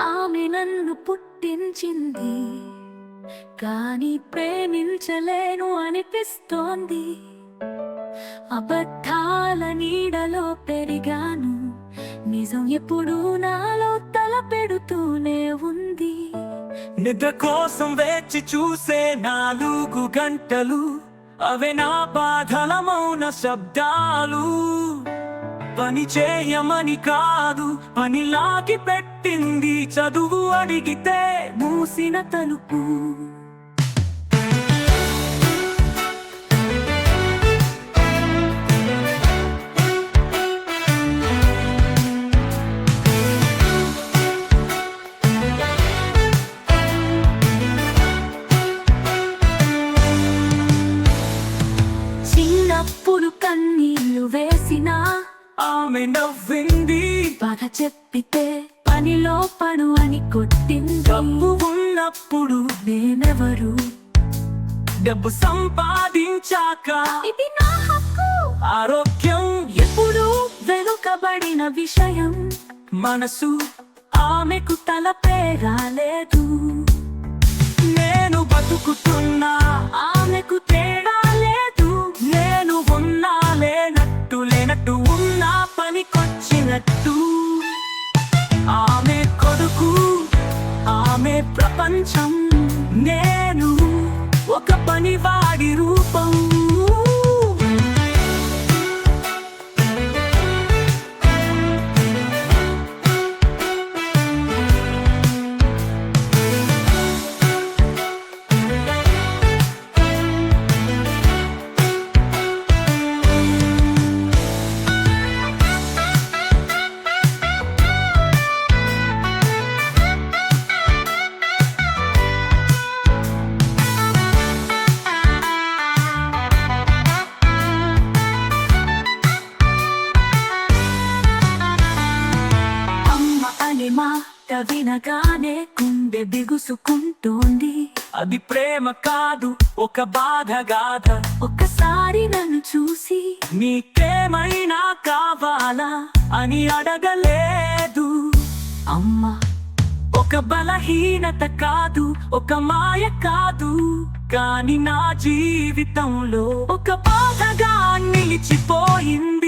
ఆమె నన్ను పుట్టించింది, కానీ ప్రేమించలేను అనిపిస్తోంది. అబద్ధాల నీడలో పెరిగాను, నిజం ఎప్పుడూ నాలో తలపెడుతూనే ఉంది. నిద్ర కోసం వేచి చూసే 4 గంటలు, అవే నా బాధల మౌన శబ్దాలు. పని చేయమని కాదు, పని లాగి పెట్టింది చదువు, అడిగితే మూసిన తలుపు. చిన్నప్పుడు కన్నీళ్లు వేసినా ఆమె నవ్వింది. బాధ చెప్పితే పనిలో పడు అని కొట్టింది. డబ్బు ఉన్నప్పుడు నేనెవరు, డబ్బు సంపాదించాక ఇది నా హక్కు. ఆరోగ్యం ఎప్పుడు వెనుకబడిన విషయం, మనసు ఆమెకు తలపే రాలేదు. నేను బతుకుతున్నా, ఆమెకు తేడా లేదు. నేను ఉన్నా లేనట్టు, లేనట్టు ఉన్నా పనికొచ్చినట్టు. ఆమె కొడుకు, ఆమె ప్రపంచం, నేను ఒక పనివాడి రూపం. మాట వినగానే గుండె బిగుసుకుంటోంది. అది ప్రేమ కాదు, ఒక బాధ గాథ. ఒక్కసారి నన్ను చూసి నీకేమైనా కావాలా అని అడగలేదు. అమ్మా ఒక బలహీనత కాదు, ఒక మాయ కాదు, కానీ నా జీవితంలో ఒక బాధగా నిలిచిపోయింది.